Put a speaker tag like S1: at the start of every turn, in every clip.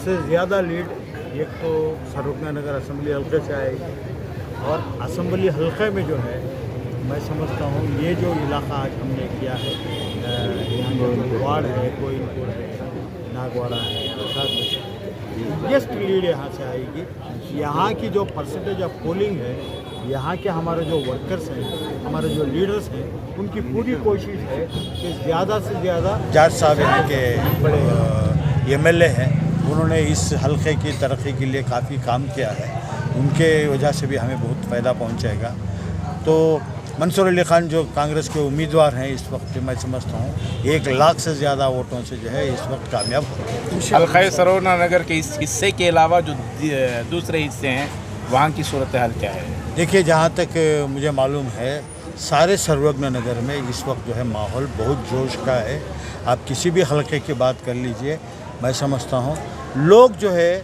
S1: सबसे ज़्यादा लीड एक तो सर्वज्ञनगर असेंबली हल्के से आएगी, और असेंबली हल्के में जो है मैं समझता हूँ ये जो इलाका आज हमने किया है, यहाँ जो वार्ड है, कोइलपुर है, नागवाड़ा है, प्रसाद में बेस्ट लीड यहाँ से आएगी। यहाँ की जो परसेंटेज ऑफ पोलिंग है, यहाँ के हमारे जो वर्कर्स हैं, हमारे जो लीडर्स हैं, उनकी पूरी कोशिश है कि ज़्यादा से ज़्यादा। जाट साहब यहाँ के बड़े एमएलए हैं, उन्होंने इस हल्के की तरक्की के लिए काफ़ी काम किया है, उनके वजह से भी हमें बहुत फ़ायदा पहुँचेगा। तो मंसूर अली खान जो कांग्रेस के उम्मीदवार हैं इस वक्त, मैं समझता हूँ 1 लाख से ज़्यादा वोटों से जो है इस वक्त कामयाब हो।
S2: हल्का सर्वज्ञनगर के इस हिस्से के अलावा जो दूसरे हिस्से हैं वहाँ की सूरत हाल क्या है?
S1: देखिए, जहाँ तक मुझे मालूम है सारे सर्वज्ञनगर में इस वक्त जो है माहौल बहुत जोश का है। आप किसी भी हल्के की बात कर लीजिए, मैं समझता हूँ लोग जो है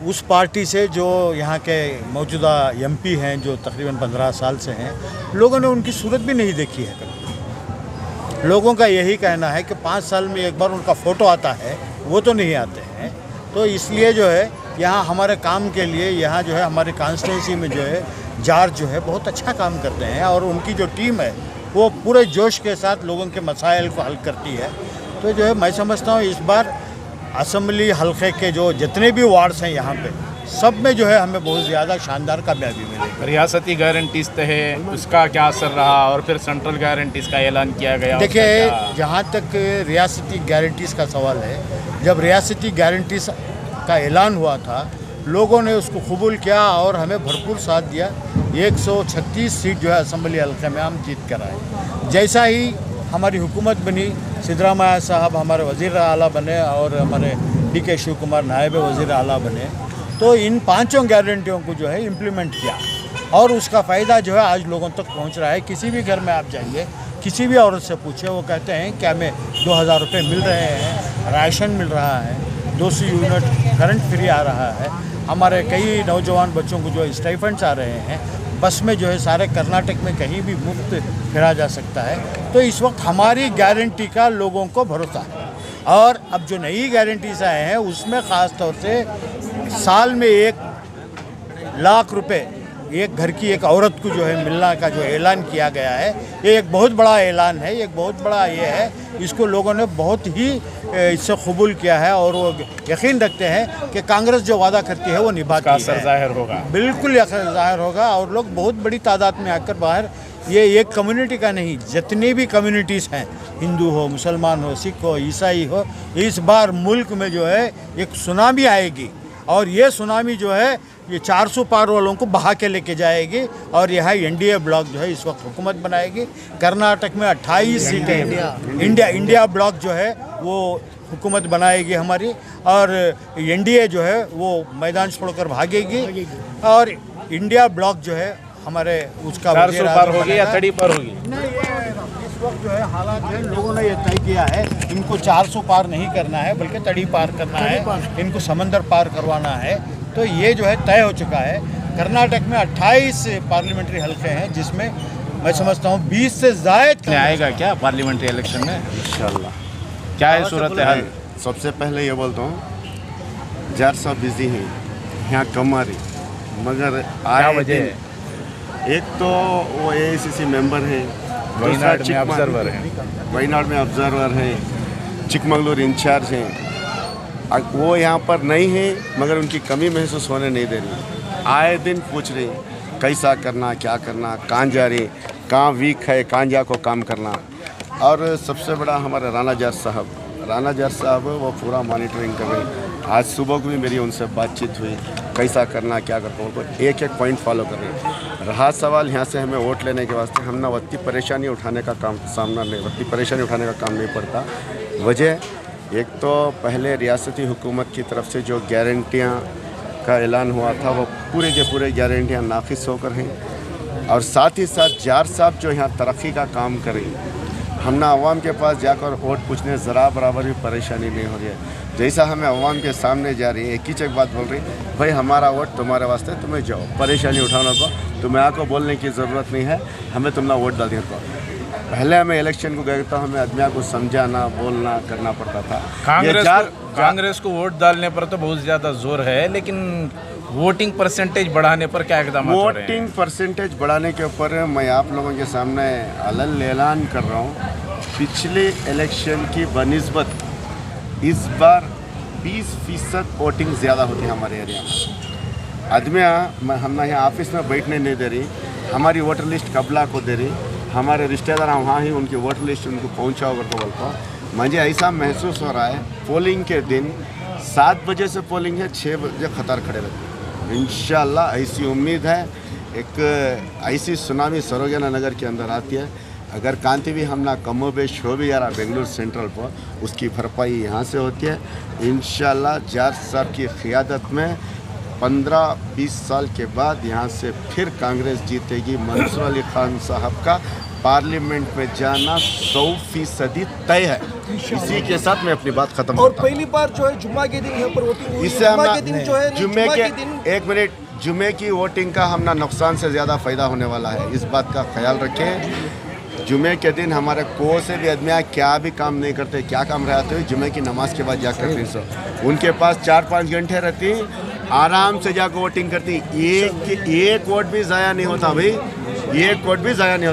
S1: उस पार्टी से जो यहाँ के मौजूदा एमपी हैं, जो तकरीबन 15 साल से हैं, लोगों ने उनकी सूरत भी नहीं देखी है कभी। लोगों का यही कहना है कि 5 साल में एक बार उनका फ़ोटो आता है, वो तो नहीं आते हैं। तो इसलिए जो है यहाँ हमारे काम के लिए, यहाँ जो है हमारे कॉन्स्टिट्यूंसी में जो है जाट जो है बहुत अच्छा काम करते हैं, और उनकी जो टीम है वो पूरे जोश के साथ लोगों के मसाइल को हल करती है। तो जो है मैं समझता हूँ इस बार असेंबली हल्के के जो जितने भी वार्ड्स हैं यहाँ पे, सब में जो है हमें बहुत ज़्यादा शानदार कामयाबी मिलेगी।
S2: रियासती गारंटीज तो है, उसका क्या असर रहा, और फिर सेंट्रल गारंटीज का ऐलान किया गया?
S1: देखिए, जहाँ तक रियासती गारंटीज़ का सवाल है, जब रियासती गारंटीज़ का ऐलान हुआ था, लोगों ने उसको कबूल किया और हमें भरपूर साथ दिया। 136 सीट जो है असेंबली हल्के में हम जीत कर आए। जैसा ही हमारी हुकूमत बनी, सिद्धरामैया साहब हमारे वज़ीर आला बने और हमारे DK शिव कुमार नायब वज़ीर आला बने, तो इन 5 गारंटियों को जो है इम्प्लीमेंट किया, और उसका फ़ायदा जो है आज लोगों तक पहुंच रहा है। किसी भी घर में आप जाइए, किसी भी औरत से पूछे, वो कहते हैं कि हमें 2000 रुपये मिल रहे हैं, राशन मिल रहा है, 200 यूनिट करंट फ्री आ रहा है। हमारे कई नौजवान बच्चों को जो स्टाइपेंड्स आ रहे हैं, बस में जो है सारे कर्नाटक में कहीं भी मुफ्त फिरा जा सकता है। तो इस वक्त हमारी गारंटी का लोगों को भरोसा है, और अब जो नई गारंटीज आए हैं उसमें ख़ास तौर से साल में 1 लाख रुपए एक घर की एक औरत को जो है मिलना का जो ऐलान किया गया है, ये एक बहुत बड़ा ऐलान है, एक बहुत बड़ा ये है। इसको लोगों ने बहुत ही इससे कबूल किया है, और वो यकीन रखते हैं कि कांग्रेस जो वादा करती है वो निभाती है।
S2: असर जाहिर होगा,
S1: बिल्कुल असर जाहिर होगा, और लोग बहुत बड़ी तादाद में आकर बाहर, ये एक कम्युनिटी का नहीं, जितनी भी कम्युनिटीज़ हैं, हिंदू हो, मुसलमान हो, सिख हो, ईसाई हो, इस बार मुल्क में जो है एक सुनामी आएगी, और ये सुनामी जो है ये 400 पार वालों को बहा के लेके जाएगी, और यहाँ NDA ब्लॉक जो है इस वक्त हुकूमत बनाएगी। कर्नाटक में 28 सीटें इंडिया ब्लॉक जो है वो हुकूमत बनाएगी हमारी, और NDA जो है वो मैदान छोड़कर भागेगी, और इंडिया ब्लॉक जो है हमारे उसका
S2: 400 पार होगी या तड़ी पार होगी?
S1: इस वक्त जो है हालात है, लोगों ने ये तय किया है इनको 400 पार नहीं करना है, बल्कि तड़ी पार करना है, इनको समंदर पार करवाना है। तो ये जो है तय हो चुका है। कर्नाटक में 28 पार्लियामेंट्री हल्के हैं, जिसमें मैं समझता हूँ 20 से ज़ायद
S2: आएगा क्या पार्लियामेंट्री इलेक्शन में?
S3: इंशाल्लाह।
S2: क्या है सूरत हाल?
S3: सबसे पहले ये बोलता हूँ, जाट साहब बिजी हैं, यहाँ कम आ रही, मगर
S2: क्या वजह है?
S3: एक तो वो AICC मेंबर हैं,
S2: वायनाड में ऑब्जर्वर हैं,
S3: वायनाड में ऑब्जर्वर हैं, चिकमंगलूर इंचार्ज हैं। वो यहाँ पर नहीं है, मगर उनकी कमी महसूस होने नहीं दे रही। आए दिन पूछ रही कैसा करना, क्या करना, कहाँ जा रही, कहाँ वीक है, कहाँ जाको काम करना। और सबसे बड़ा हमारा राणा जाट साहब वो पूरा मॉनिटरिंग कर रहे हैं। आज सुबह को भी मेरी उनसे बातचीत हुई, कैसा करना, क्या करना, उनको एक पॉइंट फॉलो कर रहे हैं। रहा सवाल यहाँ से हमें वोट लेने के वास्ते, हम ना वक्ती परेशानी उठाने का काम नहीं पड़ता। वजह एक तो पहले रियासती हुकूमत की तरफ से जो गारंटियाँ का ऐलान हुआ था, वो पूरे के पूरे गारंटियाँ नाक़िस होकर हैं, और साथ ही साथ जाट साहब जो यहाँ तरक्की का काम करें, हम ना अवाम के पास जाकर वोट पूछने ज़रा बराबर भी परेशानी नहीं हो रही है। जैसा हमें अवाम के सामने जा रही है, एक ही बात बोल रही, भाई हमारा वोट तुम्हारे वास्ते, तुम्हें जाओ, परेशानी उठाना को तुम्हें आको बोलने की ज़रूरत नहीं है, हमें तुम ना वोट डाल दिया। पहले हमें इलेक्शन को गए तो हमें आदमियों को समझाना बोलना करना पड़ता था।
S2: कांग्रेस को वोट डालने पर तो बहुत ज़्यादा जोर है, लेकिन वोटिंग परसेंटेज बढ़ाने पर क्या इकदाम हो रहे हैं?
S3: वोटिंग परसेंटेज बढ़ाने के ऊपर मैं आप लोगों के सामने अलग ऐलान कर रहा हूँ। पिछले इलेक्शन की बनिस्बत इस बार 20% वोटिंग ज़्यादा होती है हमारे एरिया में। आदमियाँ हम यहाँ ऑफिस में बैठने नहीं दे रही, हमारी वोटर लिस्ट कबला को दे रही, हमारे रिश्तेदार वहाँ ही उनकी वोटर लिस्ट उनको पहुँचा होगा तो बोलता। मुझे ऐसा महसूस हो रहा है पोलिंग के दिन 7 बजे से पोलिंग है, 6 बजे कतार खड़े रहते हैं। इंशाल्लाह ऐसी उम्मीद है, एक ऐसी सुनामी सरोजना नगर के अंदर आती है। अगर कांति भी हमना कमोबेश हो भी यार बेंगलुरु सेंट्रल पर, उसकी भरपाई यहाँ से होती है इंशाल्लाह। जॉर्ज साहब की क़ियादत में 15-20 साल के बाद यहाँ से फिर कांग्रेस जीतेगी। मंसूर अली खान साहब का पार्लियामेंट में जाना 100% तय है। इसी के साथ मैं अपनी बात खत्म
S4: और
S3: करता हूं।
S4: पहली बार जो है जुम्मा के दिन यहाँ पर वोटिंग हुई।
S3: इससे हम
S4: के दिन जो है
S3: जुम्मे के
S4: दिन
S3: एक मिनट, जुम्मे की वोटिंग का हमना नुकसान से ज़्यादा फ़ायदा होने वाला है, इस बात का ख्याल रखें। जुम्मे के दिन हमारे को से भी आदमियाँ क्या भी काम नहीं करते, क्या काम रहते हुए जुम्मे की नमाज के बाद जाकर फिर सो उनके पास 4-5 घंटे रहती, आराम से जाकर वोटिंग करती। एक वोट भी ज़ाया नहीं होता भाई, एक वोट भी ज़ाया नहीं होता।